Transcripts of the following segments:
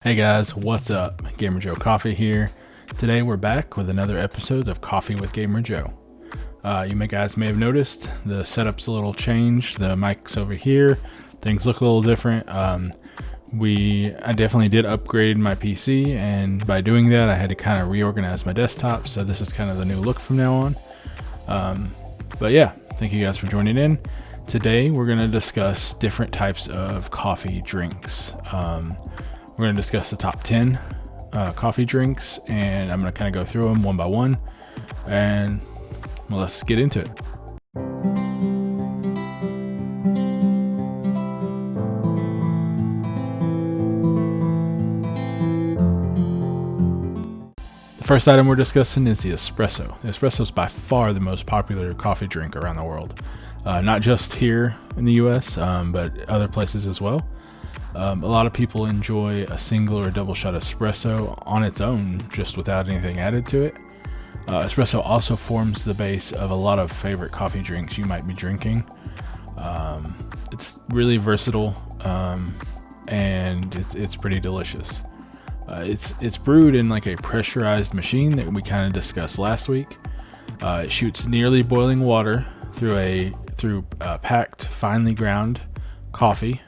Hey guys, what's up? Gamer Joe Coffee here. Today we're back with another episode of Coffee with Gamer Joe. You guys may have noticed the setup's a little changed. The mic's over here. Things look a little different. I definitely did upgrade my PC, and by doing that I had to kind of reorganize my desktop, so this is kind of the new look from now on. But yeah, thank you guys for joining in. Today we're going to discuss different types of coffee drinks. We're going to discuss the top 10 coffee drinks, and I'm going to kind of go through them one by one, and well, let's get into it. The first item we're discussing is the espresso. The espresso is by far the most popular coffee drink around the world, not just here in the US, but other places as well. A lot of people enjoy a single or double shot espresso on its own, just without anything added to it. Espresso also forms the base of a lot of favorite coffee drinks you might be drinking. It's really versatile, and it's pretty delicious. It's brewed in like a pressurized machine that we kind of discussed last week. It shoots nearly boiling water through packed, finely ground coffee.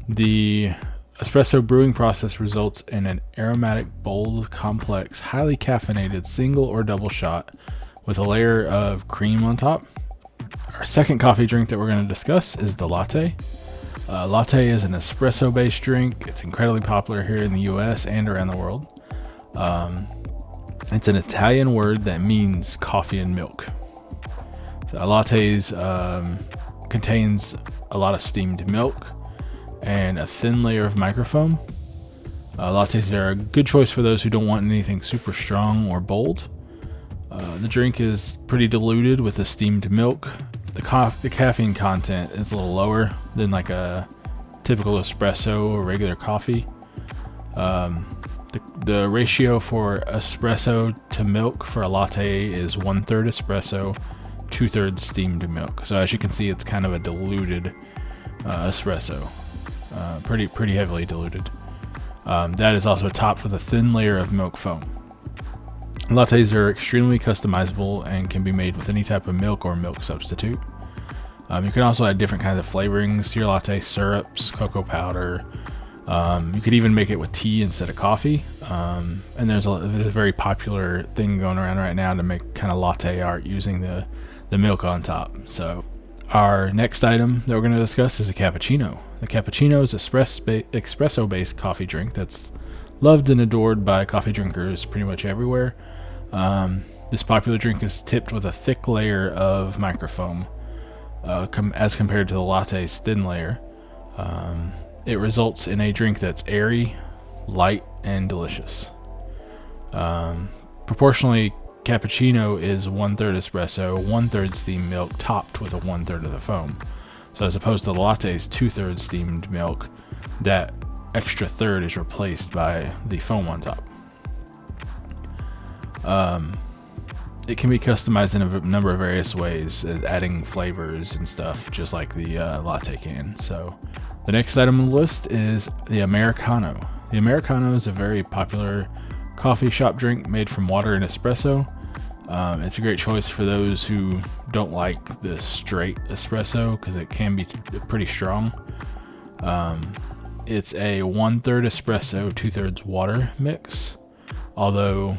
The espresso brewing process results in an aromatic, bold, complex, highly caffeinated single or double shot with a layer of cream on top. Our second coffee drink that we're going to discuss is the latte. Latte is an espresso-based drink. It's incredibly popular here in the US and around the world. It's an Italian word that means coffee and milk. So lattes contains a lot of steamed milk and a thin layer of microfoam. Lattes are a good choice for those who don't want anything super strong or bold. The drink is pretty diluted with the steamed milk. The caffeine content is a little lower than like a typical espresso or regular coffee. The ratio for espresso to milk for a latte is 1/3 espresso, 2/3 steamed milk. So as you can see, it's kind of a diluted espresso. Pretty heavily diluted. That is also topped with a thin layer of milk foam. Lattes are extremely customizable and can be made with any type of milk or milk substitute. You can also add different kinds of flavorings to your latte: syrups, cocoa powder. You could even make it with tea instead of coffee. And there's a very popular thing going around right now to make kind of latte art using the milk on top. So our next item that we're going to discuss is a cappuccino. The cappuccino is an espresso-based coffee drink that's loved and adored by coffee drinkers pretty much everywhere. This popular drink is tipped with a thick layer of microfoam, as compared to the latte's thin layer. It results in a drink that's airy, light, and delicious. Proportionally, cappuccino is 1/3 espresso, 1/3 steamed milk, topped with a 1/3 of the foam. So as opposed to the latte's 2/3 steamed milk, that extra third is replaced by the foam on top. It can be customized in a number of various ways, adding flavors and stuff, just like the latte can. So the next item on the list is the Americano. The Americano is a very popular coffee shop drink made from water and espresso. It's a great choice for those who don't like the straight espresso because it can be pretty strong. It's a 1/3 espresso, 2/3 water mix, although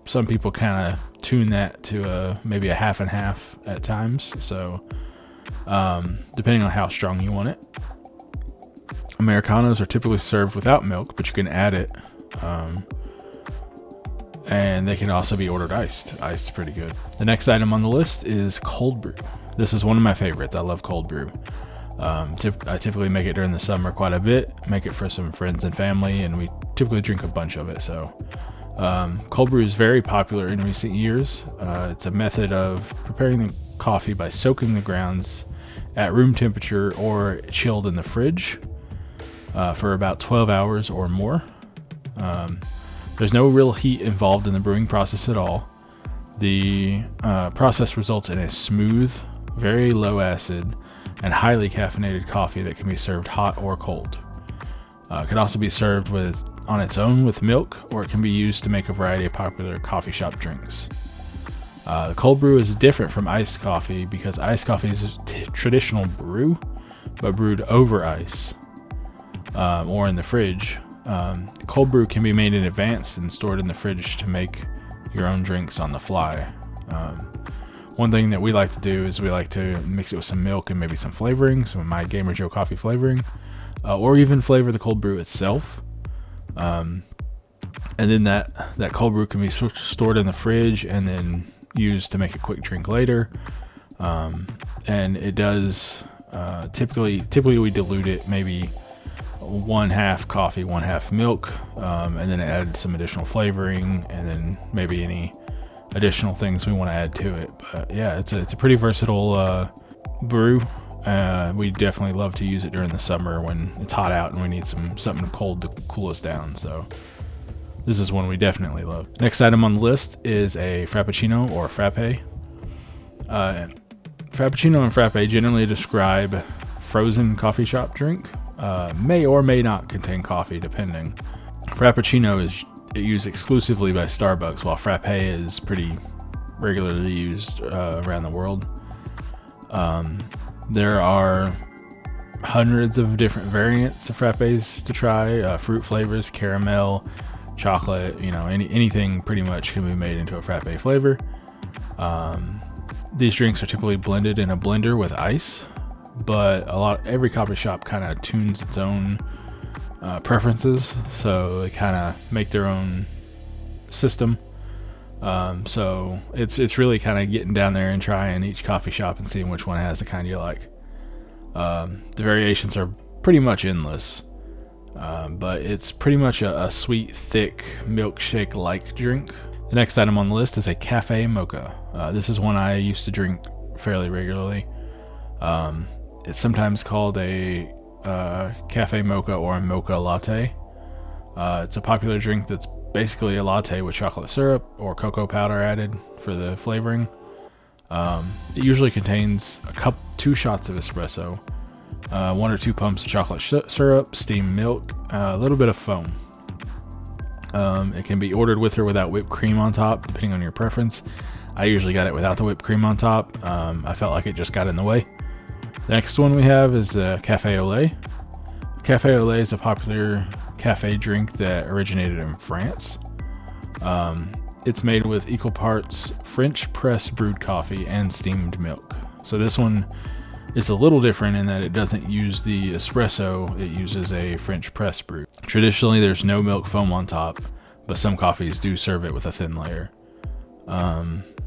some people kind of tune that to maybe a half and half at times. So depending on how strong you want it. Americanos are typically served without milk, but you can add it. And they can also be ordered iced. Iced is pretty good. The next item on the list is cold brew. This is one of my favorites. I love cold brew. I typically make it during the summer quite a bit. Make it for some friends and family, and we typically drink a bunch of it. So cold brew is very popular in recent years. It's a method of preparing the coffee by soaking the grounds at room temperature or chilled in the fridge for about 12 hours or more. There's no real heat involved in the brewing process at all. The process results in a smooth, very low acid, and highly caffeinated coffee that can be served hot or cold. It can also be served on its own with milk, or it can be used to make a variety of popular coffee shop drinks. The cold brew is different from iced coffee because iced coffee is traditional brew, but brewed over ice or in the fridge. Cold brew can be made in advance and stored in the fridge to make your own drinks on the fly. One thing that we like to do is we like to mix it with some milk and maybe some flavoring, some of my Gamer Joe coffee flavoring, or even flavor the cold brew itself. And then that cold brew can be stored in the fridge and then used to make a quick drink later. And it does typically we dilute it, maybe 1/2 coffee, 1/2 milk, and then add some additional flavoring, and then maybe any additional things we want to add to it. But yeah, it's a pretty versatile brew. We definitely love to use it during the summer when it's hot out and we need something cold to cool us down. So this is one we definitely love. Next item on the list is a Frappuccino or Frappe. Frappuccino and Frappe generally describe frozen coffee shop drink. May or may not contain coffee, depending. Frappuccino is used exclusively by Starbucks, while Frappe is pretty regularly used around the world. There are hundreds of different variants of frappes to try. Fruit flavors, caramel, chocolate, anything pretty much can be made into a frappe flavor. These drinks are typically blended in a blender with ice, but every coffee shop kind of tunes its own preferences, so they kind of make their own system. So it's really kind of getting down there and trying each coffee shop and seeing which one has the kind you like. The variations are pretty much endless, but it's pretty much a sweet, thick, milkshake-like drink. The next item on the list is a Cafe Mocha. This is one I used to drink fairly regularly. It's sometimes called a Cafe Mocha or a Mocha Latte. It's a popular drink that's basically a latte with chocolate syrup or cocoa powder added for the flavoring. It usually contains 2 shots of espresso, 1 or 2 pumps of chocolate syrup, steamed milk, a little bit of foam. It can be ordered with or without whipped cream on top, depending on your preference. I usually got it without the whipped cream on top. I felt like it just got in the way. The next one we have is the Cafe Olay. Cafe Olay is a popular cafe drink that originated in France. It's made with equal parts French press brewed coffee and steamed milk. So this one is a little different in that it doesn't use the espresso, it uses a French press brew. Traditionally, there's no milk foam on top, but some coffees do serve it with a thin layer.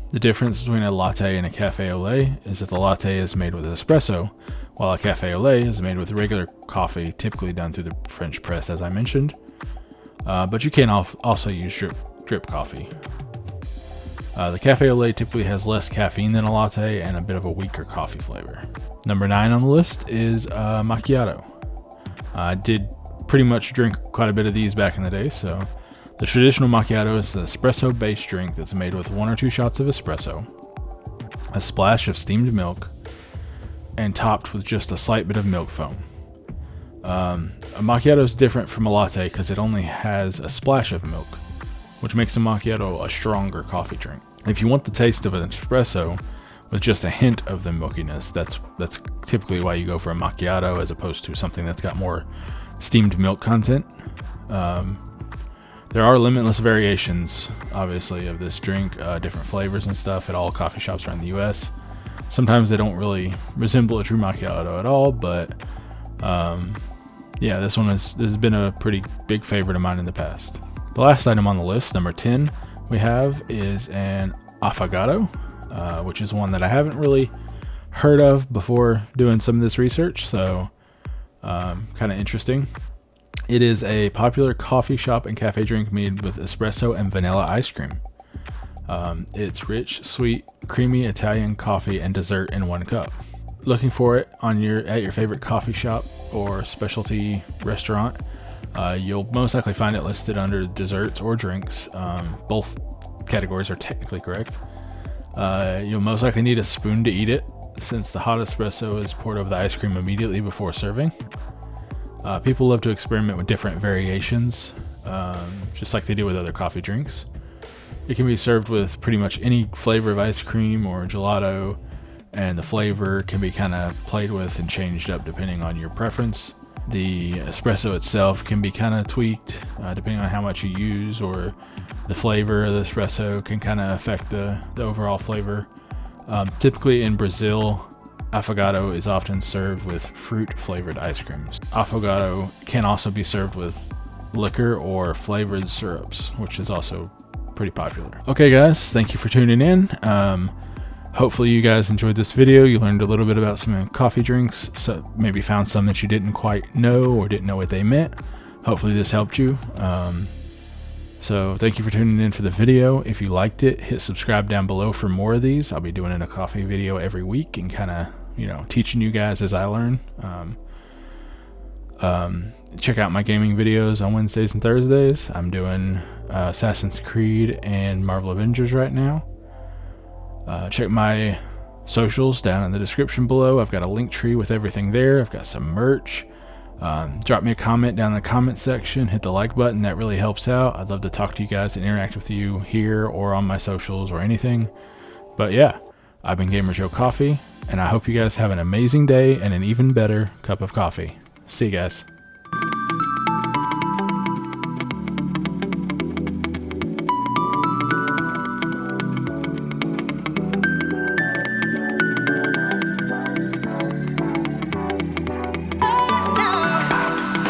The difference between a latte and a cafe au lait is that the latte is made with espresso, while a cafe au lait is made with regular coffee, typically done through the French press, as I mentioned. But you can also use drip coffee. The cafe au lait typically has less caffeine than a latte and a bit of a weaker coffee flavor. Number 9 on the list is macchiato. I did pretty much drink quite a bit of these back in the day, so the traditional macchiato is the espresso-based drink that's made with 1 or 2 shots of espresso, a splash of steamed milk, and topped with just a slight bit of milk foam. A macchiato is different from a latte because it only has a splash of milk, which makes a macchiato a stronger coffee drink. If you want the taste of an espresso with just a hint of the milkiness, that's typically why you go for a macchiato as opposed to something that's got more steamed milk content. There are limitless variations, obviously, of this drink, different flavors and stuff at all coffee shops around the US. Sometimes they don't really resemble a true macchiato at all, but yeah, this has been a pretty big favorite of mine in the past. The last item on the list, number 10, we have is an Affogato, which is one that I haven't really heard of before doing some of this research, so kind of interesting. It is a popular coffee shop and cafe drink made with espresso and vanilla ice cream. It's rich, sweet, creamy Italian coffee and dessert in one cup. Looking for it at your favorite coffee shop or specialty restaurant, you'll most likely find it listed under desserts or drinks. Both categories are technically correct. You'll most likely need a spoon to eat it, since the hot espresso is poured over the ice cream immediately before serving. People love to experiment with different variations, just like they do with other coffee drinks. It can be served with pretty much any flavor of ice cream or gelato, and the flavor can be kind of played with and changed up depending on your preference. The espresso itself can be kind of tweaked depending on how much you use, or the flavor of the espresso can kind of affect the overall flavor. Typically in Brazil, Affogato is often served with fruit-flavored ice creams. Affogato can also be served with liquor or flavored syrups, which is also pretty popular. Okay guys, thank you for tuning in. Hopefully you guys enjoyed this video. You learned a little bit about some coffee drinks, so maybe found some that you didn't quite know or didn't know what they meant. Hopefully this helped you. So thank you for tuning in for the video. If you liked it, hit subscribe down below for more of these. I'll be doing a coffee video every week and kind of, teaching you guys as I learn. Check out my gaming videos on Wednesdays and Thursdays. I'm doing Assassin's Creed and Marvel Avengers right now. Check my socials down in the description below. I've got a link tree with everything there. I've got some merch. Drop me a comment down in the comment section. Hit the like button. That really helps out. I'd love to talk to you guys and interact with you here or on my socials or anything. But yeah, I've been Gamer Joe Coffee, and I hope you guys have an amazing day and an even better cup of coffee. See you guys.